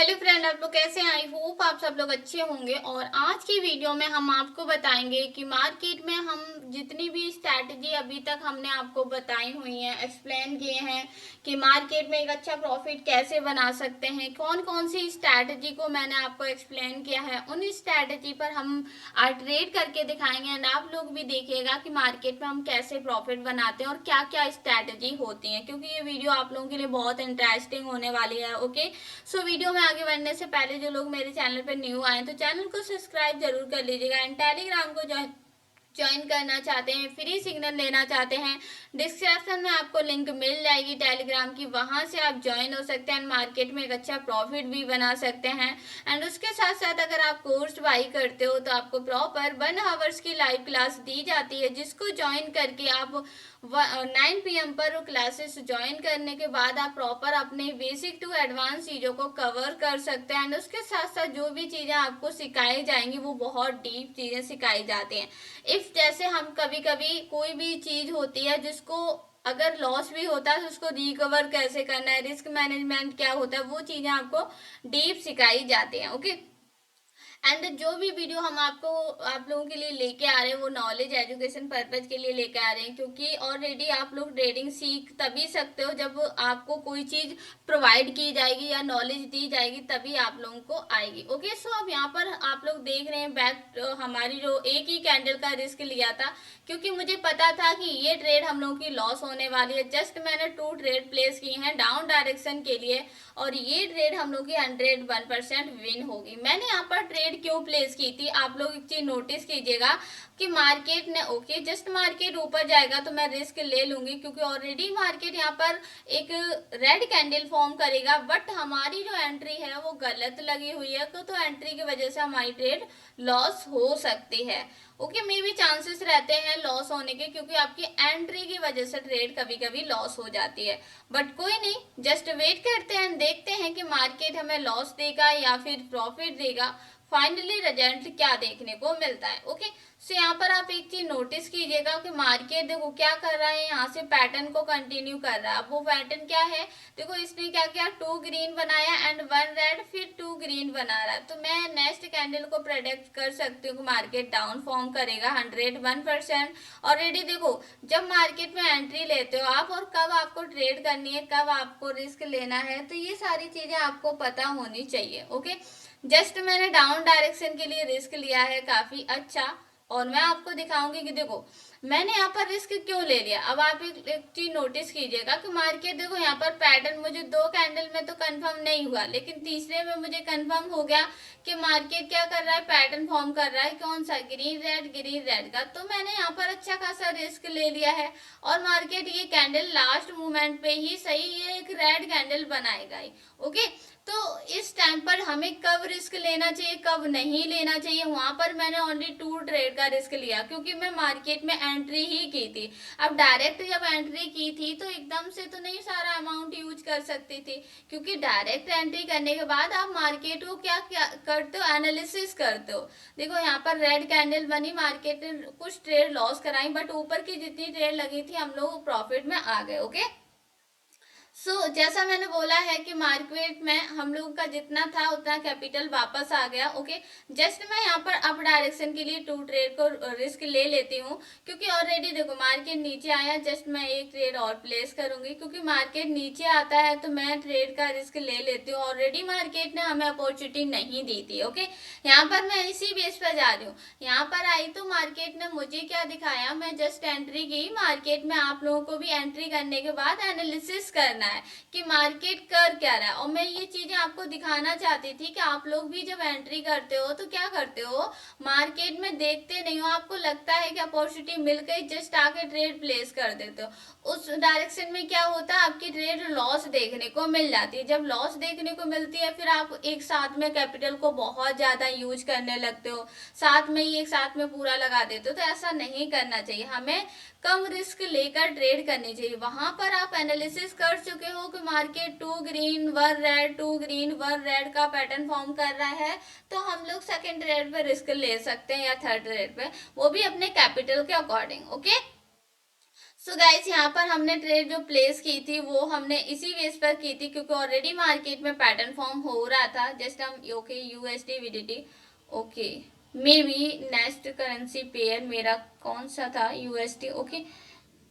Hello friend, आप लोग कैसे हैं? आई होप आप सब लोग अच्छे होंगे। और आज की वीडियो में हम आपको बताएंगे कि मार्केट में हम जितनी भी स्ट्रैटेजी अभी तक हमने आपको बताई हुई हैं, एक्सप्लेन किए हैं कि मार्केट में एक अच्छा प्रॉफिट कैसे बना सकते हैं, कौन कौन सी स्ट्रैटेजी को मैंने आपको एक्सप्लेन किया है, उन स्ट्रैटेजी पर हम आज ट्रेड करके दिखाएंगे। एंड आप लोग भी देखिएगा कि मार्केट में हम कैसे प्रॉफिट बनाते हैं और क्या क्या स्ट्रैटेजी होती है, क्योंकि ये वीडियो आप लोगों के लिए बहुत इंटरेस्टिंग होने वाली है। ओके, सो वीडियो में आगे बढ़ने से पहले जो लोग मेरे चैनल पर न्यू आए तो चैनल को सब्सक्राइब जरूर कर लीजिएगा। एंड टेलीग्राम को ज्वाइन करना चाहते हैं, फ्री सिग्नल लेना चाहते हैं, डिस्क्रिप्शन में आपको लिंक मिल जाएगी टेलीग्राम की, वहां से आप ज्वाइन हो सकते हैं। मार्केट में एक अच्छा प्रॉफिट भी बना सकते हैं। एंड उसके साथ साथ अगर आप कोर्स बाई करते हो तो आपको प्रॉपर 1 आवर्स की लाइव क्लास दी जाती है, जिसको ज्वाइन करके आप 9 PM पर क्लासेस ज्वाइन करने के बाद आप प्रॉपर अपने बेसिक टू एडवांस चीज़ों को कवर कर सकते हैं। एंड उसके साथ साथ जो भी चीज़ें आपको सिखाई जाएंगी वो बहुत डीप चीज़ें सिखाई जाती हैं। इफ जैसे हम कभी कभी कोई भी चीज़ होती है जिसको अगर लॉस भी होता है तो उसको रिकवर कैसे करना है, रिस्क मैनेजमेंट क्या होता है, वो चीज़ें आपको डीप सिखाई जाती हैं। ओके, एंड जो भी वीडियो हम आपको आप लोगों के लिए लेके आ रहे हैं वो नॉलेज एजुकेशन पर्पज के लिए लेके आ रहे हैं, क्योंकि ऑलरेडी आप लोग ट्रेडिंग सीख तभी सकते हो जब आपको कोई चीज़ प्रोवाइड की जाएगी या नॉलेज दी जाएगी, तभी आप लोगों को आएगी। ओके, सो अब यहाँ पर आप लोग देख रहे हैं बैक हमारी जो एक ही कैंडल का रिस्क लिया था, क्योंकि मुझे पता था कि ये ट्रेड हम लोगों की लॉस होने वाली है। जस्ट मैंने 2 ट्रेड प्लेस किए हैं डाउन डायरेक्शन के लिए, और ये ट्रेड हम लोग की 101% विन होगी। मैंने यहाँ पर ट्रेड क्यों प्लेस की थी, आप लोग एक चीज नोटिस कीजिएगा कि मार्केट ने ओके जस्ट मार्केट ऊपर जाएगा तो मैं रिस्क ले लूंगी, क्योंकि ऑलरेडी मार्केट यहाँ पर एक रेड कैंडल फॉर्म करेगा, बट हमारी जो एंट्री है वो गलत लगी हुई है, तो एंट्री की वजह से हमारी ट्रेड लॉस हो सकती है। ओके, मे भी चांसेस रहते हैं लॉस होने के, क्योंकि आपकी एंट्री की वजह से ट्रेड कभी कभी लॉस हो जाती है। बट कोई नहीं, जस्ट वेट करते हैं, देखते हैं कि मार्केट हमें लॉस देगा या फिर प्रॉफिट देगा। फाइनली रिजल्ट क्या देखने को मिलता है। ओके, सो यहाँ पर आप एक चीज नोटिस कीजिएगा कि मार्केट देखो क्या कर रहा है, यहाँ से पैटर्न को कंटिन्यू कर रहा है। अब वो पैटर्न क्या है, देखो इसने क्या किया, 2 ग्रीन बनाया एंड 1 रेड, फिर 2 ग्रीन बना रहा है। तो मैं नेक्स्ट कैंडल को प्रेडिक्ट कर सकती हूँ कि मार्केट डाउन फॉर्म करेगा 101%। ऑलरेडी देखो, जब मार्केट में एंट्री लेते हो आप और कब आपको ट्रेड करनी है, कब आपको रिस्क लेना है, तो ये सारी चीजें आपको पता होनी चाहिए। ओके, जस्ट मैंने डाउन डायरेक्शन के लिए रिस्क लिया है काफी अच्छा, और मैं आपको दिखाऊंगी कि देखो मैंने यहाँ पर रिस्क क्यों ले लिया। अब आप एक चीज नोटिस कीजिएगा कि मार्केट देखो यहाँ पर पैटर्न मुझे 2 कैंडल में तो कंफर्म नहीं हुआ, लेकिन तीसरे में मुझे कंफर्म हो गया कि मार्केट क्या कर रहा है, पैटर्न फॉर्म कर रहा है, कौन सा, ग्रीन रेड का। तो मैंने यहाँ पर अच्छा खासा रिस्क ले लिया है, और मार्केट ये कैंडल लास्ट मोमेंट पे ही सही ये एक रेड कैंडल बनाएगा ही। ओके, तो इस टाइम पर हमें कब रिस्क लेना चाहिए कब नहीं लेना चाहिए, वहां पर मैंने ओनली 2 ट्रेड का रिस्क लिया, क्योंकि मैं मार्केट में एंट्री ही की थी। अब डायरेक्ट जब एंट्री की थी तो एकदम से तो नहीं सारा अमाउंट यूज कर सकती थी, क्योंकि डायरेक्ट एंट्री करने के बाद आप मार्केट को क्या करते हो, एनालिसिस करते हो। देखो यहाँ पर रेड कैंडल बनी, मार्केट ने कुछ ट्रेड लॉस कराई, बट ऊपर की जितनी ट्रेड लगी थी हम लोग प्रॉफिट में आ गए। ओके, जैसा मैंने बोला है कि मार्केट में हम लोग का जितना था उतना कैपिटल वापस आ गया। ओके, जस्ट मैं यहाँ पर अप डायरेक्शन के लिए 2 ट्रेड को रिस्क ले लेती हूँ, क्योंकि ऑलरेडी देखो मार्केट नीचे आया, जस्ट मैं एक ट्रेड और प्लेस करूंगी, क्योंकि मार्केट नीचे आता है तो मैं ट्रेड का रिस्क ले लेती हूँ। ऑलरेडी मार्केट ने हमें अपॉर्चुनिटी नहीं दी थी। ओके, यहाँ पर मैं इसी बेस पर जा रही हूँ, यहाँ पर आई तो मार्केट ने मुझे क्या दिखाया, मैं जस्ट एंट्री की मार्केट में, आप लोगों को भी एंट्री करने के बाद एनालिसिस करना है कि मार्केट कर क्या रहा है। और मैं ये चीजें आपको दिखाना चाहती थी कि आप लोग भी जब एंट्री करते हो तो क्या करते हो, मार्केट में देखते नहीं हो, आपको लगता है कि अपॉर्चुनिटी मिल गई, जस्ट आके ट्रेड प्लेस कर देते हो। उस डायरेक्शन में क्या होता है, आपकी ट्रेड लॉस देखने को मिल जाती है। जब लॉस देखने को मिलती है फिर आप एक साथ में कैपिटल को बहुत ज्यादा यूज करने लगते हो, साथ में ही एक साथ में पूरा लगा देते हो। तो ऐसा नहीं करना चाहिए, हमें कम रिस्क लेकर ट्रेड करनी चाहिए। वहां पर आप एनालिसिस कर चुके हो कि market 2 green 1 red 2 green 1 red का पैटर्न फॉर्म कर रहा है, तो हम लोग सेकेंड ट्रेड पे रिस्क ले सकते हैं या थर्ड ट्रेड पे, वो भी अपने कैपिटल के अकॉर्डिंग। ओके, सो गाइस यहाँ पर हमने ट्रेड जो प्लेस की थी वो हमने इसी बेस पर की थी, क्योंकि ऑलरेडी मार्केट में पैटर्न फॉर्म हो रहा था। जस्ट हम okay USD VDT, okay may be next currency pair मेरा कौन सा था, USD, okay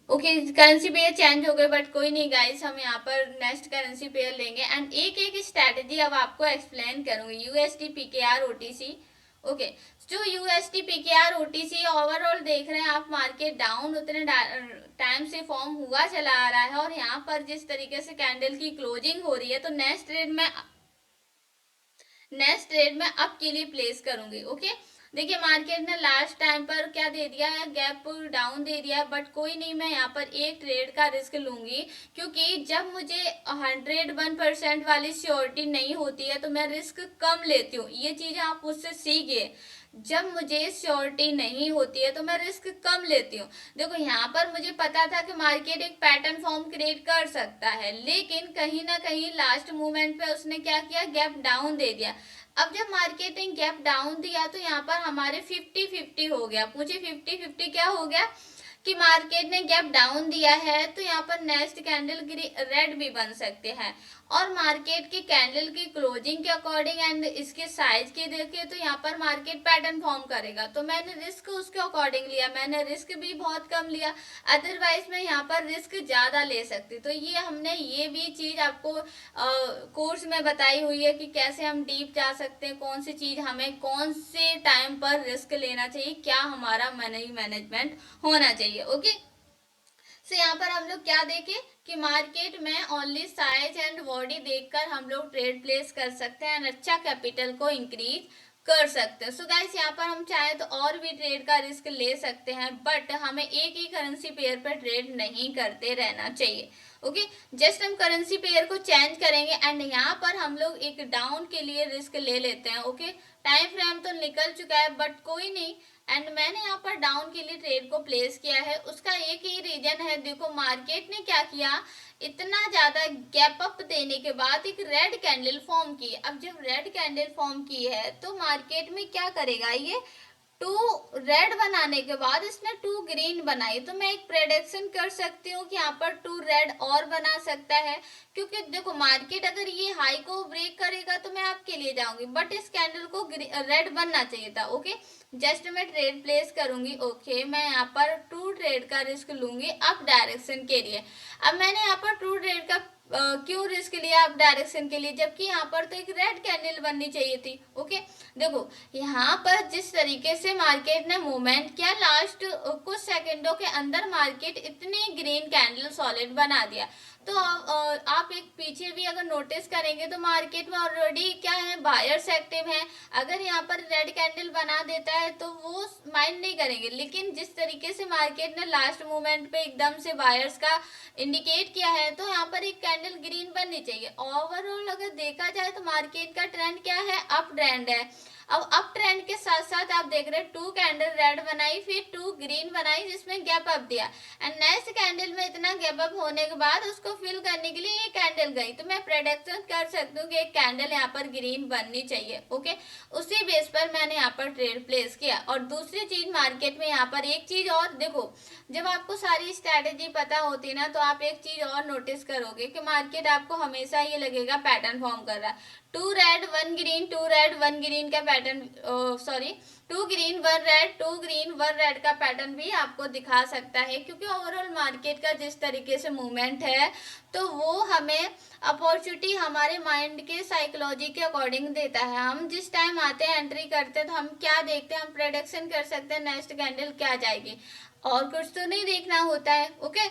okay currency pair change हो गए, बट कोई नहीं गाइस, हम यहाँ पर नेक्स्ट करेंसी पेयर लेंगे एंड एक एक स्ट्रेटेजी अब आपको एक्सप्लेन करूंगी। यूएसडी पीकेआर ओटीसी, ओके जो यूएसडी पीकेआर ओटीसी ओवरऑल देख रहे हैं आप, मार्केट डाउन उतने टाइम से फॉर्म हुआ चला आ रहा है, और यहाँ पर जिस तरीके से कैंडल की क्लोजिंग हो रही है, तो नेक्स्ट ट्रेड में अप के लिए प्लेस करूंगी। ओके देखिए मार्केट ने लास्ट टाइम पर क्या दे दिया है, गैप डाउन दे दिया है, बट कोई नहीं, मैं यहाँ पर एक ट्रेड का रिस्क लूंगी, क्योंकि जब मुझे 101% वाली श्योरिटी नहीं होती है तो मैं रिस्क कम लेती हूँ। ये चीज आप मुझसे सीखिए, जब मुझे श्योरिटी नहीं होती है तो मैं रिस्क कम लेती हूँ। देखो यहाँ पर मुझे पता था कि मार्केट एक पैटर्न फॉर्म क्रिएट कर सकता है, लेकिन कहीं ना कहीं लास्ट मोमेंट पे उसने क्या किया, गैप डाउन दे दिया। अब जब मार्केट ने गैप डाउन दिया तो यहाँ पर हमारे 50-50 हो गया। मुझे 50-50 क्या हो गया कि मार्केट ने गैप डाउन दिया है तो यहाँ पर नेक्स्ट कैंडल रेड भी बन सकते हैं, और मार्केट की कैंडल की क्लोजिंग के अकॉर्डिंग एंड इसके साइज के देखे तो यहाँ पर मार्केट पैटर्न फॉर्म करेगा। तो मैंने रिस्क उसके अकॉर्डिंग लिया, मैंने रिस्क भी बहुत कम लिया, अदरवाइज मैं यहाँ पर रिस्क ज्यादा ले सकती। तो ये हमने ये भी चीज आपको कोर्स में बताई हुई है कि कैसे हम डीप जा सकते हैं, कौन सी चीज हमें कौन से टाइम पर रिस्क लेना चाहिए, क्या हमारा मनी मैनेजमेंट होना चाहिए। ओके सो यहाँ पर हम लोग क्या देखें कि मार्केट में ओनली साइज एंड बॉडी देखकर हम लोग ट्रेड प्लेस कर सकते हैं एंड अच्छा कैपिटल को इंक्रीज कर सकते हैं। सो गाइस यहाँ पर हम चाहे तो और भी ट्रेड का रिस्क ले सकते हैं, बट हमें एक ही करेंसी पेयर पर ट्रेड नहीं करते रहना चाहिए। ओके जस्ट हम करेंसी पेयर को चेंज करेंगे एंड यहाँ पर हम लोग एक डाउन के लिए रिस्क ले लेते हैं। ओके टाइम फ्रेम तो निकल चुका है, बट कोई नहीं, एंड मैंने यहाँ पर डाउन के लिए ट्रेड को प्लेस किया है। उसका एक ही रीजन है, देखो मार्केट ने क्या किया, इतना ज्यादा गैप अप देने के बाद एक रेड कैंडल फॉर्म की। अब जब रेड कैंडल फॉर्म की है तो मार्केट में क्या करेगा, ये टू रेड बनाने के बाद इसने टू ग्रीन बनाई, तो मैं एक प्रेडिक्शन कर सकती हूँ कि यहाँ पर टू रेड और बना सकता है, क्योंकि देखो मार्केट अगर ये हाई को ब्रेक करेगा तो मैं आपके लिए जाऊंगी, बट इस कैंडल को रेड बनना चाहिए था। ओके जस्ट मैं ट्रेड प्लेस करूंगी। ओके मैं यहाँ पर टू ट्रेड का रिस्क लूंगी अप डायरेक्शन के लिए। अब मैंने यहाँ पर टू ट्रेड का क्यों रिस्क लिया अप डायरेक्शन के लिए, जबकि यहाँ पर तो एक रेड कैंडल बननी चाहिए थी। ओके देखो यहाँ पर जिस तरीके से मार्केट ने मूवमेंट किया, लास्ट कुछ सेकंडों के अंदर मार्केट इतनी ग्रीन कैंडल सॉलिड बना दिया। तो आप एक पीछे भी अगर नोटिस करेंगे तो मार्केट में ऑलरेडी क्या है, बायर्स एक्टिव हैं। अगर यहाँ पर रेड कैंडल बना देता है तो वो माइंड नहीं करेंगे, लेकिन जिस तरीके से मार्केट ने लास्ट मोमेंट पे एकदम से बायर्स का इंडिकेट किया है तो यहाँ पर एक कैंडल ग्रीन बननी चाहिए। ओवरऑल अगर देखा जाए तो मार्केट का ट्रेंड क्या है, अप ट्रेंड है। अब अप ट्रेंड के साथ साथ आप देख रहे हैं टू कैंडल रेड बनाई, फिर टू ग्रीन बनाई जिसमें गैप अप दिया, एंड नेक्स्ट कैंडल में इतना गैप अप होने के बाद उसको फिल करने के लिए ये कैंडल गई, तो मैं प्रेडिक्शन कर सकती हूँ कि एक कैंडल यहाँ पर ग्रीन बननी चाहिए। ओके उसी बेस पर मैंने यहाँ पर ट्रेड प्लेस किया। और दूसरी चीज मार्केट में यहाँ पर एक चीज और देखो, जब आपको सारी स्ट्रेटेजी पता होती ना तो आप एक चीज और नोटिस करोगे कि मार्केट आपको हमेशा ये लगेगा पैटर्न फॉर्म कर रहा है, two red one green, two red one green का pattern, sorry two green one red, two green one red का पैटर्न भी आपको दिखा सकता है, क्योंकि ओवरऑल मार्केट का जिस तरीके से मूवमेंट है तो वो हमें अपॉर्चुनिटी हमारे माइंड के साइकोलॉजी के अकॉर्डिंग देता है। हम जिस टाइम आते हैं एंट्री करते हैं तो हम क्या देखते हैं, हम प्रेडिक्शन कर सकते हैं नेक्स्ट कैंडल क्या जाएगी, और कुछ तो नहीं देखना होता है। ओके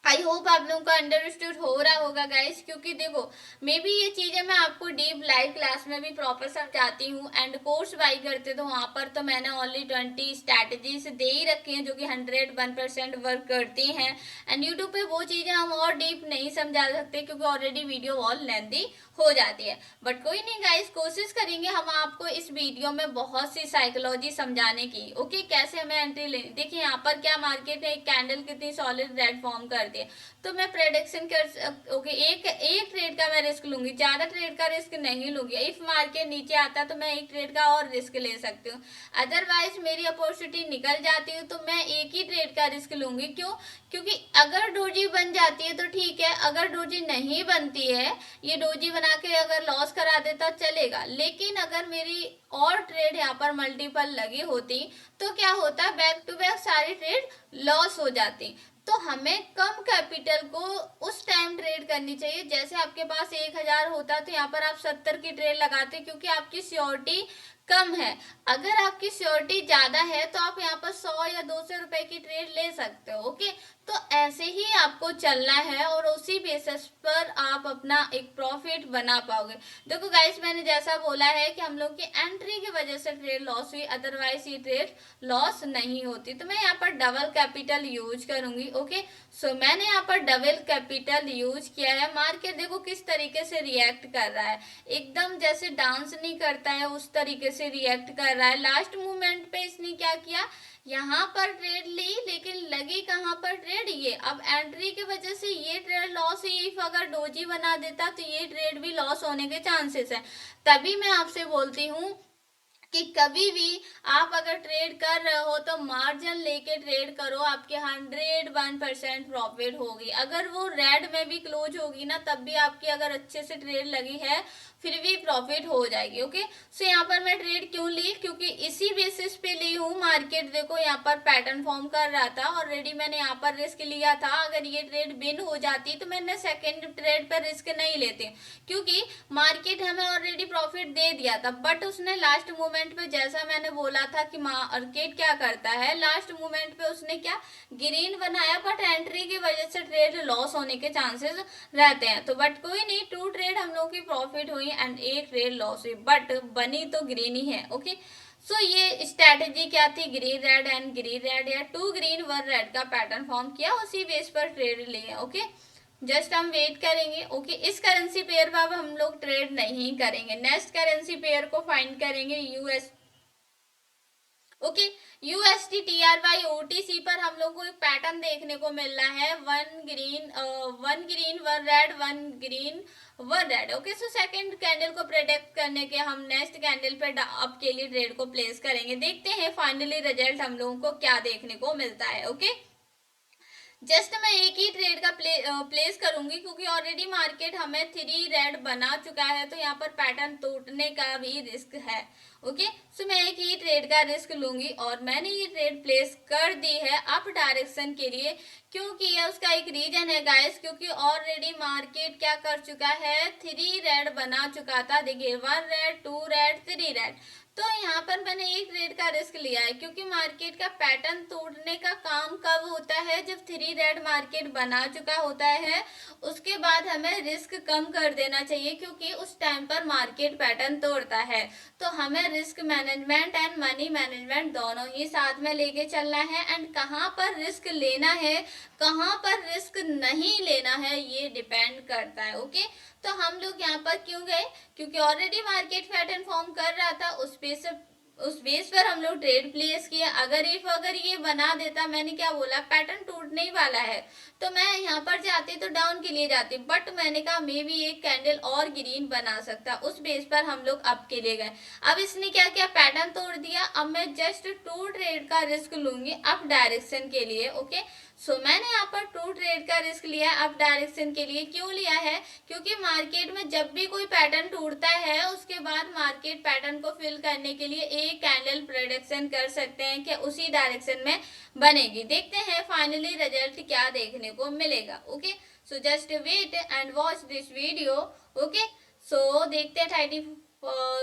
आई होप आप लोगों को अंडरस्टूड हो रहा होगा गाइस, क्योंकि देखो मे बी ये चीजें मैं आपको डीप लाइव क्लास में भी प्रॉपर समझाती हूँ, एंड कोर्स बाई करते तो वहां पर तो मैंने ओनली 20 स्ट्रैटेजीज दे ही रखी हैं जो कि 101% वर्क करती हैं, एंड यूट्यूब पे वो चीजें हम और डीप नहीं समझा सकते क्योंकि ऑलरेडी वीडियो बहुत लेंथी हो जाती है। बट कोई नहीं गाइस, कोशिश करेंगे हम आपको इस वीडियो में बहुत सी साइकोलॉजी समझाने की। ओके कैसे हमें एंट्री लेनी, देखिए यहाँ पर क्या मार्केट है, एक कैंडल कितनी सॉलिड रेड फॉर्म कर दिया, है। तो मैं प्रेडिक्शन कर ओके एक ट्रेड का मैं रिस्क लूंगी, ज्यादा ट्रेड का रिस्क नहीं लूंगी। इफ मार्केट नीचे आता तो मैं एक ट्रेड का और रिस्क ले सकती हूँ, अदरवाइज मेरी अपॉर्चुनिटी निकल जाती है तो मैं एक ही ट्रेड का रिस्क लूंगी। क्यों? क्योंकि अगर डोजी बन जाती है तो ठीक है, अगर डोजी नहीं बनती है, ये डोजी बना के अगर लॉस करा देता चलेगा, लेकिन अगर मेरी और ट्रेड यहाँ पर मल्टीपल लगी होती तो क्या होता, बैक टू बैक सारी ट्रेड लॉस हो जाती। तो हमें कम कैपिटल को उस टाइम ट्रेड करनी चाहिए, जैसे आपके पास 1,000 होता तो यहाँ पर आप 70 की ट्रेड लगाते, क्योंकि आपकी श्योरिटी कम है। अगर आपकी श्योरिटी ज्यादा है तो आप यहाँ पर 100 या 200 रुपए की ट्रेड ले सकते हो। ओके, तो ऐसे ही आपको चलना है और उसी बेसिस पर आप अपना एक प्रॉफिट बना पाओगे। देखो गाइस, मैंने जैसा बोला है कि हम लोग की एंट्री की वजह से ट्रेड लॉस हुई, अदरवाइज ये ट्रेड लॉस नहीं होती। तो मैं यहाँ पर डबल कैपिटल यूज करूंगी। ओके, सो मैंने यहाँ पर डबल कैपिटल यूज किया है। मार्केट देखो किस तरीके से रिएक्ट कर रहा है, एकदम जैसे डांस नहीं करता है उस तरीके से रिएक्ट कर रहा है। लास्ट मूवमेंट पे इसने क्या किया, यहाँ पर ट्रेड ली, लेकिन लगी कहाँ पर ट्रेड, ये। अब एंट्री की वजह से ये ट्रेड लॉस हुई। इफ अगर डोजी बना देता तो ये ट्रेड भी लॉस होने के चांसेस है। तभी मैं आपसे बोलती हूँ कि कभी भी आप अगर ट्रेड कर रहे हो तो मार्जिन लेके ट्रेड करो, आपके 101% प्रॉफिट होगी। अगर वो रेड में भी क्लोज होगी ना, तब भी आपकी अगर अच्छे से ट्रेड लगी है फिर भी प्रॉफिट हो जाएगी। ओके, सो यहाँ पर मैं ट्रेड क्यों ली, क्योंकि इसी बेसिस पे ली हूँ। मार्केट देखो यहाँ पर पैटर्न फॉर्म कर रहा था, ऑलरेडी मैंने यहाँ पर रिस्क लिया था। अगर ये ट्रेड बिन हो जाती तो मैंने सेकेंड ट्रेड पर रिस्क नहीं लेती, क्योंकि मार्केट हमें ऑलरेडी प्रॉफिट दे दिया था। बट उसने लास्ट मोमेंट पे, जैसा मैंने बोला था कि मार्केट क्या करता है, लास्ट मोमेंट पे उसने क्या ग्रीन बनाया, बट एंट्री की वजह से ट्रेड लॉस होने के चांसेस रहते हैं। तो बट कोई नहीं, 2 ट्रेड हम लोग की प्रॉफिट हुई एंड एक ट्रेड लॉस हुई, बट बनी तो ग्रीन ही है। ओके, सो ये स्ट्रैटेजी क्या थी, green red and green red, या 2 ग्रीन 1 रेड का पैटर्न फॉर्म किया, उसी बेस पर ट्रेड लिए। ओके, जस्ट हम वेट करेंगे। ओके, इस करेंसी पेयर पर अब हम लोग ट्रेड नहीं करेंगे, नेक्स्ट करेंसी पेयर को फाइंड करेंगे, यूएस। ओके, यूएसटी टीआरवाई ओटीसी पर हम लोग को एक पैटर्न देखने को मिल रहा है, one green one red, one green one red. Okay, so second candle को प्रेडिक्ट करने के हम नेक्स्ट कैंडल पे अप के लिए ट्रेड को प्लेस करेंगे। देखते हैं फाइनली रिजल्ट हम लोगों को क्या देखने को मिलता है। ओके, जस्ट मैं एक ही ट्रेड का प्लेस करूंगी, क्योंकि ऑलरेडी मार्केट हमें 3 रेड बना चुका है, तो यहाँ पर पैटर्न टूटने का भी रिस्क है। ओके, सो मैं एक ही ट्रेड का रिस्क लूंगी और मैंने ये ट्रेड प्लेस कर दी है अप डायरेक्शन के लिए। क्यों किया, उसका एक रीजन है गाइस, क्योंकि ऑलरेडी मार्केट क्या कर चुका है, 3 रेड बना चुका था। देखिए, 1 रेड, 2 रेड, 3 रेड। तो यहाँ पर मैंने एक ट्रेड का रिस्क लिया है, क्योंकि मार्केट का पैटर्न तोड़ने का काम कब होता है, जब 3 रेड मार्केट बना चुका होता है। उसके बाद हमें रिस्क कम कर देना चाहिए, क्योंकि उस टाइम पर मार्केट पैटर्न तोड़ता है। तो हमें risk management and money management दोनों ही साथ में लेके चलना है। एंड कहाँ पर रिस्क लेना है, कहाँ पर रिस्क नहीं लेना है, ये डिपेंड करता है। ओके, तो हम लोग यहाँ पर क्यों गए, क्योंकि ऑलरेडी मार्केट पैटर्न फॉर्म कर रहा था, उस बेस पर हम लोग ट्रेड प्लेस किया। अगर ये बना देता, मैंने क्या बोला, पैटर्न टूटने ही वाला है, तो मैं यहाँ पर जाती तो डाउन के लिए जाती, बट मैंने कहा मे भी एक कैंडल और ग्रीन बना सकता, उस बेस पर हम लोग अप के लिए गए। अब इसने क्या किया, पैटर्न तोड़ दिया। अब मैं जस्ट 2 ट्रेड का रिस्क लूंगी अप डायरेक्शन के लिए। ओके, सो मैंने यहाँ पर 2 ट्रेड का रिस्क लिया अप डायरेक्शन के लिए। क्यों लिया है, क्योंकि मार्केट में जब भी कोई पैटर्न टूटता है, उसके बाद मार्केट पैटर्न को फिल करने के लिए एक कैंडल प्रेडिक्शन कर सकते हैं कि उसी डायरेक्शन में बनेगी। देखते हैं फाइनली रिजल्ट क्या देखने को मिलेगा। Okay, so just wait and watch this video. Okay, so देखते हैं, 30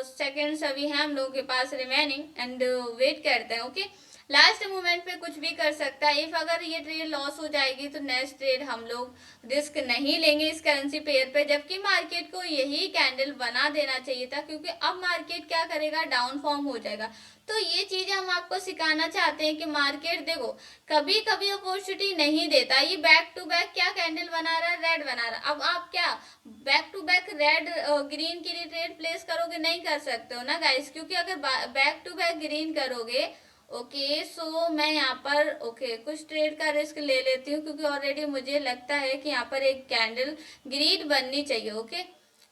सेकेंड्स अभी हैं हम लोगों के पास रिमेनिंग, एंड वेट करते हैं। ओके, लास्ट मोमेंट पे कुछ भी कर सकता है। इफ अगर ये ट्रेड लॉस हो जाएगी तो नेक्स्ट ट्रेड हम लोग रिस्क नहीं लेंगे इस करेंसी पेयर पे, जबकि मार्केट को यही कैंडल बना देना चाहिए था, क्योंकि अब मार्केट क्या करेगा, डाउन फॉर्म हो जाएगा। तो ये चीजें हम आपको सिखाना चाहते हैं कि मार्केट देखो कभी कभी अपॉर्चुनिटी नहीं देता। ये बैक टू बैक क्या कैंडल बना रहा है, रेड बना रहा है। अब आप क्या back to back red green के लिए ट्रेड प्लेस करोगे, नहीं कर सकते हो ना गाइस, क्योंकि अगर बैक टू बैक ग्रीन करोगे, ओके सो मैं यहाँ पर कुछ ट्रेड का रिस्क ले लेती हूँ, क्योंकि ऑलरेडी मुझे लगता है कि यहाँ पर एक कैंडल ग्रीन बननी चाहिए। ओके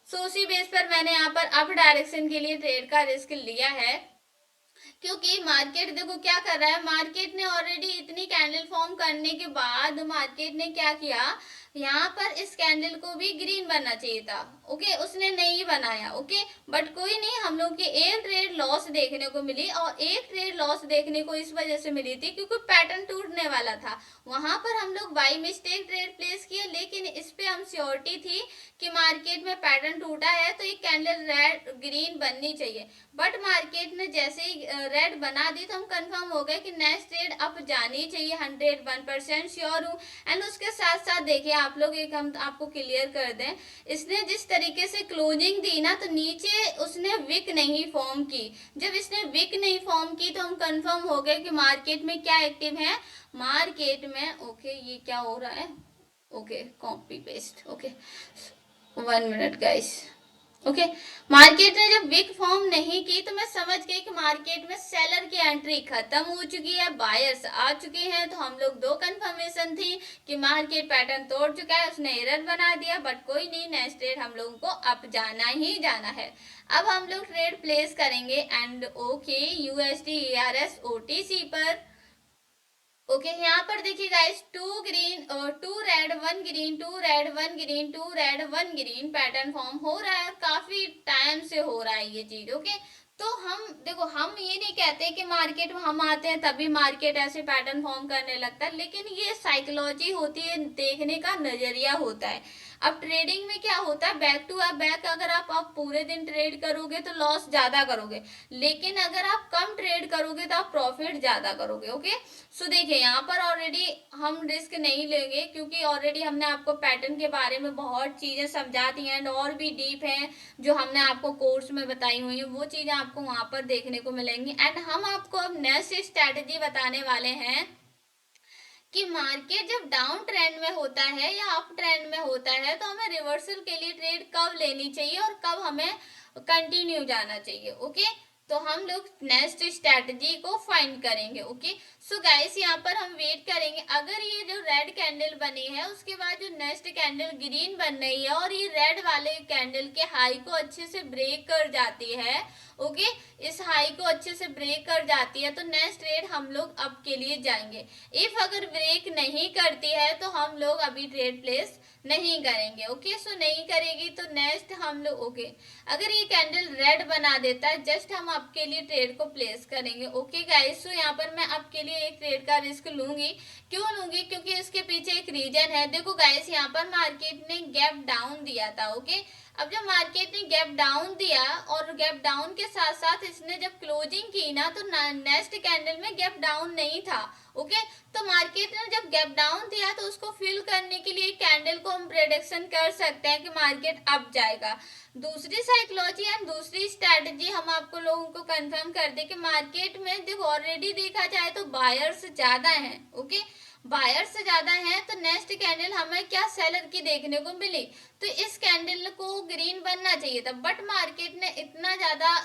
सो उसी बेस पर मैंने यहाँ पर अप डायरेक्शन के लिए ट्रेड का रिस्क लिया है, क्योंकि मार्केट देखो क्या कर रहा है। मार्केट ने ऑलरेडी इतनी कैंडल फॉर्म करने के बाद मार्केट ने क्या किया, यहाँ पर इस कैंडल को भी ग्रीन बनना चाहिए था। ओके उसने नहीं बनाया। ओके बट कोई नहीं, हम लोग की एक ट्रेड लॉस देखने को मिली, और एक ट्रेड लॉस देखने को इस वजह से मिली थी क्योंकि पैटर्न टूटने वाला था। वहां पर हम लोग बाई मिस्टेक ट्रेड प्लेस किए, लेकिन इस पे हम श्योरिटी थी कि मार्केट में पैटर्न टूटा है तो एक कैंडल रेड ग्रीन बननी चाहिए। बट मार्केट ने जैसे ही रेड बना दी तो हम कंफर्म हो गए कि नेक्स्ट ट्रेड अप जानी चाहिए, 101% श्योर हूँ। एंड उसके साथ साथ देखिए आप लोग, एक हम आपको क्लियर कर दें, इसने जिस तरीके से क्लोजिंग दी ना, तो नीचे उसने विक नहीं फॉर्म की। जब इसने विक नहीं फॉर्म की तो हम कंफर्म हो गए कि मार्केट में क्या एक्टिव है। मार्केट में ये क्या हो रहा है, copy paste, 1 minute guys. Market ने जब विक फॉर्म नहीं की तो मैं समझ गई कि मार्केट में सेलर की एंट्री खत्म हो चुकी है, बायर्स आ चुके हैं। तो हम लोग दो कंफर्मेशन थी कि मार्केट पैटर्न तोड़ चुका है, उसने एरर बना दिया, बट कोई नहीं, नेक्स्ट ट्रेड हम लोगों को अप जाना ही जाना है। अब हम लोग ट्रेड प्लेस करेंगे एंड USD ERS OTC पर। यहाँ पर देखिए गाइस, 2 ग्रीन और 2 red 1 green, 2 red 1 green, 2 red 1 green pattern form हो रहा है, काफी टाइम से हो रहा है ये चीज। तो हम देखो, हम ये नहीं कहते कि मार्केट में हम आते हैं तभी मार्केट ऐसे पैटर्न फॉर्म करने लगता है, लेकिन ये साइकोलॉजी होती है, देखने का नजरिया होता है। अब ट्रेडिंग में क्या होता है, बैक टू बैक, अगर आप पूरे दिन ट्रेड करोगे तो लॉस ज्यादा करोगे, लेकिन अगर आप कम ट्रेड करोगे तो आप प्रॉफिट ज्यादा करोगे। सो देखिए यहाँ पर ऑलरेडी हम रिस्क नहीं लेंगे, क्योंकि ऑलरेडी हमने आपको पैटर्न के बारे में बहुत चीजें समझा दी हैं, और भी डीप हैं जो हमने आपको कोर्स में बताई हुई है, वो चीजें आपको वहां पर देखने को मिलेंगी। एंड हम आपको अब नेक्स्ट स्ट्रेटेजी बताने वाले हैं कि मार्केट जब डाउन ट्रेंड में होता है या अप ट्रेंड में होता है तो हमें रिवर्सल के लिए ट्रेड कब लेनी चाहिए और कब हमें कंटिन्यू जाना चाहिए। तो हम लोग नेक्स्ट स्ट्रेटजी को फाइंड करेंगे। सो गाइस यहाँ पर हम वेट करेंगे, अगर ये जो रेड कैंडल बनी है उसके बाद जो नेक्स्ट कैंडल ग्रीन बन रही है और ये रेड वाले कैंडल के हाई को अच्छे से ब्रेक कर जाती है, इस हाई को अच्छे से ब्रेक कर जाती है, तो नेक्स्ट ट्रेड हम लोग अप के लिए जाएंगे। इफ अगर ब्रेक नहीं करती है तो हम लोग अभी ट्रेड प्लेस नहीं करेंगे। सो नहीं करेगी तो नेक्स्ट हम लोग अगर ये कैंडल रेड बना देता है, जस्ट हम आपके लिए ट्रेड को प्लेस करेंगे। गाइस, सो यहाँ पर मैं आपके लिए एक ट्रेड का रिस्क लूंगी। क्यों लूंगी, क्योंकि इसके पीछे एक रीजन है। देखो गाइस, यहाँ पर मार्केट ने गैप डाउन दिया था। अब जब मार्केट ने गैप डाउन दिया और गैप डाउन के साथ साथ इसने जब क्लोजिंग की ना, तो नेक्स्ट कैंडल में गैप डाउन नहीं था। तो मार्केट ने जब गैप डाउन दिया तो उसको फिल करने के लिए कैंडल को हम प्रेडिक्शन कर सकते हैं कि मार्केट अप जाएगा। दूसरी साइकोलॉजी एंड दूसरी स्ट्रेटजी हम आपको लोगों को कंफर्म कर दे कि मार्केट में देखो ऑलरेडी देखा जाए तो बायर्स ज्यादा हैं। बायर्स ज्यादा हैं, तो नेक्स्ट कैंडल हमें क्या सेलर की देखने को मिली, तो इस कैंडल को ग्रीन बनना चाहिए था। बट मार्केट ने इतना ज्यादा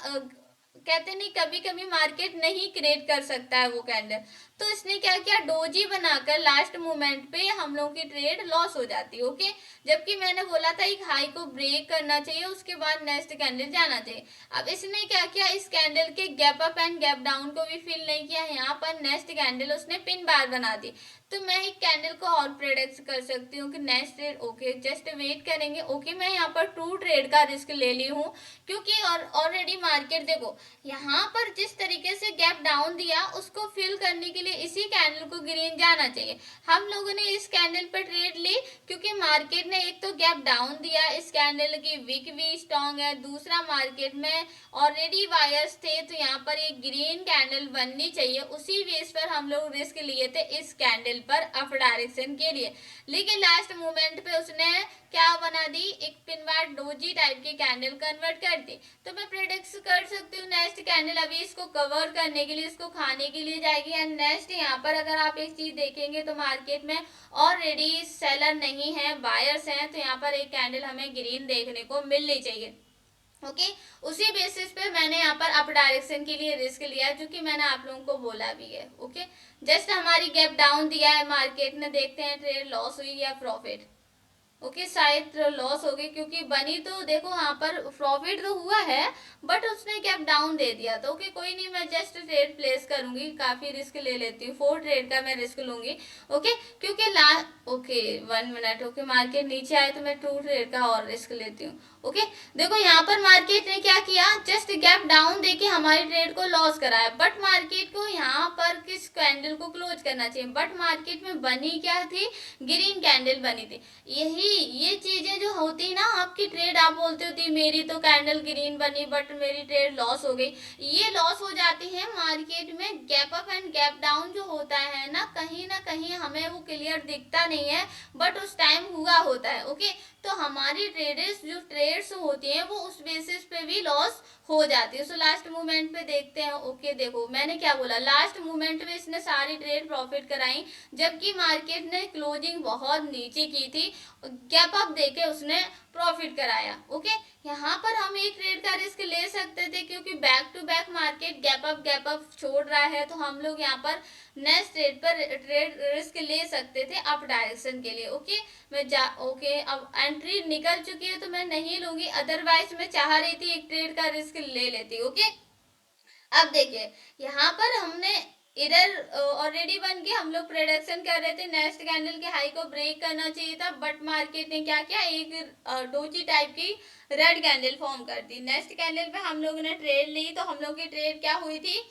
कहते नहीं, कभी कभी मार्केट नहीं क्रिएट कर सकता है वो कैंडल, तो इसने क्या किया, डोजी बनाकर लास्ट मोमेंट पे हम लोगों की ट्रेड लॉस हो जाती है। जबकि मैंने बोला था एक हाई को ब्रेक करना चाहिए, उसके बाद नेक्स्ट कैंडल जाना चाहिए। अब इसने क्या किया, इस कैंडल के gap up and gap down को भी फिल नहीं किया, यहाँ पर नेक्स्ट कैंडल उसने पिन बार बना दी। तो मैं एक कैंडल को और प्रेडिक्ट कर सकती हूँ कि नेक्स्ट ट्रेड जस्ट वेट करेंगे। मैं यहाँ पर ट्रू ट्रेड का रिस्क ले ली हूँ, क्योंकि ऑलरेडी मार्केट देखो यहाँ पर जिस तरीके से गैप डाउन दिया उसको फिल करने के लिए इसी कैंडल को ग्रीन जाना चाहिए। हम लोगों ने इस कैंडल पर ट्रेड ली क्योंकि मार्केट ने एक तो गैप डाउन दिया, इस कैंडल की विक भी स्ट्रॉन्ग है, दूसरा मार्केट में ऑलरेडी वायर्स थे, तो यहाँ पर एक ग्रीन कैंडल बननी चाहिए। उसी बेस पर हम लोग रिस्क लिए थे इस कैंडल पर अप डायरेक्शन के लिए, लेकिन लास्ट मोमेंट पे उसने क्या बना दी, एक पिन बार डोजी टाइप की कैंडल कन्वर्ट कर दी। तो मैं प्रेडिक्ट कर सकती हूँ नेक्स्ट कैंडल अभी इसको कवर करने के लिए, इसको खाने के लिए जाएगी। एंड नेक्स्ट यहाँ पर अगर आप एक चीज देखेंगे तो मार्केट में ऑलरेडी सेलर नहीं है, बायर्स हैं, तो यहाँ पर एक कैंडल हमें ग्रीन देखने को मिलनी चाहिए। ओके उसी बेसिस पे मैंने यहाँ पर अप डायरेक्शन के लिए रिस्क लिया है, जो कि मैंने आप लोगों को बोला भी है। ओके जस्ट हमारी गैप डाउन दिया है मार्केट ने, देखते हैं ट्रेड लॉस हुई या प्रॉफिट। ओके शायद लॉस हो गई, क्योंकि बनी तो देखो यहाँ पर प्रॉफिट तो हुआ है बट उसने गैप डाउन दे दिया। तो ओके कोई नहीं, मैं जस्ट ट्रेड प्लेस करूंगी, काफी रिस्क ले लेती हूँ, 4 ट्रेड का मैं रिस्क लूंगी। ओके क्योंकि ओके 1 मिनट। ओके मार्केट नीचे आए तो मैं 2 ट्रेड का और रिस्क लेती हूँ। ओके देखो यहाँ पर मार्केट ने क्या किया, जस्ट गैप डाउन देके हमारी ट्रेड को लॉस कराया, बट मार्केट को यहाँ पर किस कैंडल को क्लोज करना चाहिए, बट मार्केट में बनी क्या थी, ग्रीन कैंडल बनी थी। यही ये चीजें जो होती ना आपकी ट्रेड, आप बोलते होती मेरी तो कैंडल ग्रीन बनी बट मेरी ट्रेड लॉस हो गई, ये लॉस हो जाती है मार्केट में। Gap up and gap down जो होता है ना कहीं हमें वो क्लियर दिखता नहीं है, बट उस टाइम हुआ होता है। ओके तो हमारी ट्रेड्स होती हैं वो उस बेसिस पे भी लॉस हो जाती है। सो लास्ट मूवमेंट पे देखते हैं। ओके देखो मैंने क्या बोला, लास्ट मूवमेंट में इसने सारी ट्रेड प्रॉफिट कराई, जबकि मार्केट ने क्लोजिंग बहुत नीचे की थी, गैप अप देके उसने प्रॉफिट कराया। ओके यहाँ पर हम एक ट्रेड का रिस्क ले सकते थे, क्योंकि back to back market gap up छोड़ रहा है, तो हम लोग यहाँ पर नेक्स्ट ट्रेड पर ट्रेड रिस्क ले सकते थे अप डायरेक्शन के लिए। ओके ओके अब एंट्री निकल चुकी है तो मैं नहीं लूंगी, अदरवाइज मैं चाह रही थी एक ट्रेड का रिस्क ले लेती। ओके अब देखिए यहाँ पर हमने इधर ऑलरेडी बन के हम लोग प्रोडक्शन कर रहे थे, नेक्स्ट कैंडल के हाई को ब्रेक करना चाहिए था, बट मार्केट ने क्या किया, एक डोजी टाइप की रेड कैंडल फॉर्म कर दी। नेक्स्ट कैंडल पे हम लोगों ने ट्रेड ली, तो हम लोग की ट्रेड क्या हुई थी,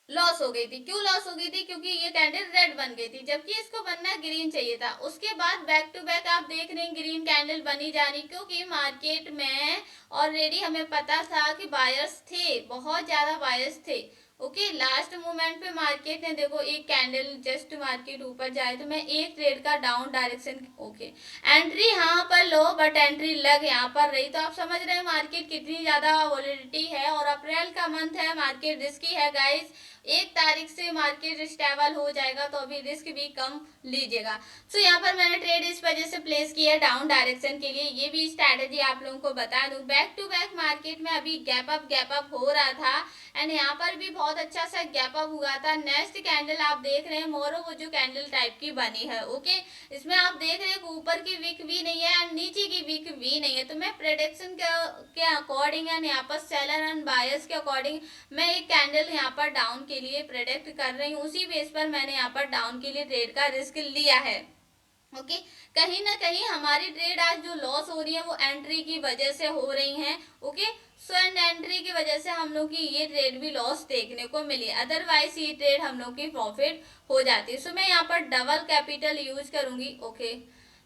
लॉस हो गई थी। क्यों लॉस हो गई थी, क्योंकि ये कैंडल रेड बन गई थी, जबकि इसको बनना ग्रीन चाहिए था। उसके बाद बैक टू बैक आप देख रहे हैं ग्रीन कैंडल बनी जा रही, क्योंकि मार्केट में ऑलरेडी हमें पता था कि बायर्स थे, बहुत ज्यादा बायर्स थे। ओके लास्ट मोमेंट पे मार्केट ने देखो एक कैंडल जस्ट मार्केट ऊपर जाए तो मैं एक ट्रेड का डाउन डायरेक्शन ओके एंट्री यहाँ पर लो, बट एंट्री लग यहाँ पर रही, तो आप समझ रहे हैं मार्केट कितनी ज्यादा वॉलेटिलिटी है। और अप्रैल का मंथ है, मार्केट रिस्की है गाइस, 1 तारीख से मार्केट स्टेबल हो जाएगा, तो अभी रिस्क भी कम लीजिएगा। सो यहाँ पर मैंने ट्रेड इस वजह से प्लेस किया है डाउन डायरेक्शन के लिए। ये भी स्ट्रैटेजी आप लोगों को बता दूं, बैक टू बैक मार्केट में अभी गैप अप हो रहा था, एंड यहाँ पर भी बहुत अच्छा सा गैप अप हुआ था। नेक्स्ट कैंडल आप देख रहे हैं मोरो वो जो कैंडल टाइप की बनी है। ओके इसमें आप देख रहे हैं ऊपर की वीक भी नहीं है एंड नीचे की वीक भी नहीं है, तो मैं प्रेडिक्शन के अकॉर्डिंग एंड यहाँ पर सेलर एंड बायर्स के अकॉर्डिंग मैं एक कैंडल यहाँ पर डाउन के लिए प्रेडिक्ट कर रही हूँ, उसी बेस पर मैंने यहाँ पर डाउन के लिए ट्रेड का रिस्क लिया है। ओके कहीं ना कहीं हमारी ट्रेड आज जो लॉस हो रही है वो एंट्री की वजह से हो रही है। ओके सो एंड एंट्री की वजह से हम लोग की ये ट्रेड भी लॉस देखने को मिली, अदरवाइज ये ट्रेड हम लोग की प्रॉफिट हो जाती है। सो मैं यहाँ पर डबल कैपिटल यूज करूंगी। ओके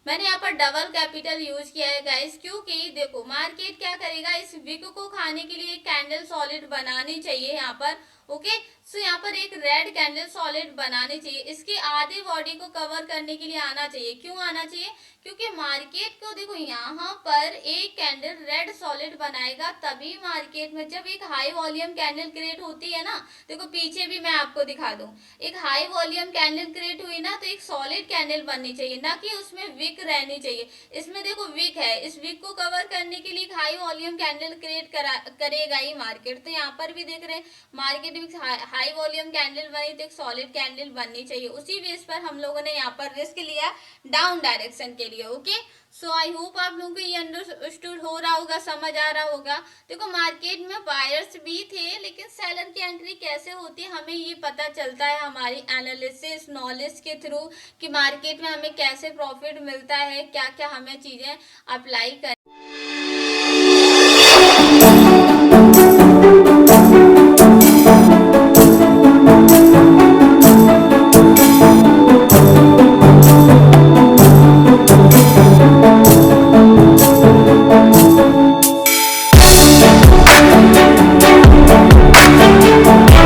मैंने यहाँ पर डबल कैपिटल यूज किया है गाइस, क्योंकि देखो मार्केट क्या करेगा, इस विक को खाने के लिए कैंडल सॉलिड बनानी चाहिए यहाँ पर। ओके सो यहाँ पर एक रेड कैंडल सॉलिड बनानी चाहिए, इसकी आधी बॉडी को कवर करने के लिए आना चाहिए। क्यों आना चाहिए, क्योंकि मार्केट को देखो यहाँ पर एक कैंडल रेड सॉलिड बनाएगा, तभी मार्केट में जब एक हाई वॉल्यूम कैंडल क्रिएट होती है ना, देखो पीछे भी मैं आपको दिखा दूं, एक हाई वॉल्यूम कैंडल क्रिएट हुई ना, तो एक सॉलिड कैंडल बननी चाहिए, ना कि उसमें विक रहनी चाहिए। इसमें देखो विक है, इस विक को कवर करने के लिए हाई वॉल्यूम कैंडल क्रिएट करेगा ही मार्केट। तो यहाँ पर भी देख रहे हैं मार्केट में हाई वॉल्यूम कैंडल बनी, तो एक सॉलिड कैंडल बननी चाहिए, उसी बेस पर हम लोगों ने यहाँ पर रिस्क लिया डाउन डायरेक्शन के लिए। ओके सो आई होप आप लोगों को ये अंडरस्टूड हो रहा होगा, समझ आ रहा होगा। देखो मार्केट में बायर्स भी थे, लेकिन सेलर की एंट्री कैसे होती है हमें ये पता चलता है हमारी एनालिसिस नॉलेज के थ्रू, कि मार्केट में हमें कैसे प्रॉफिट मिलता है, क्या क्या हमें चीजें अप्लाई कर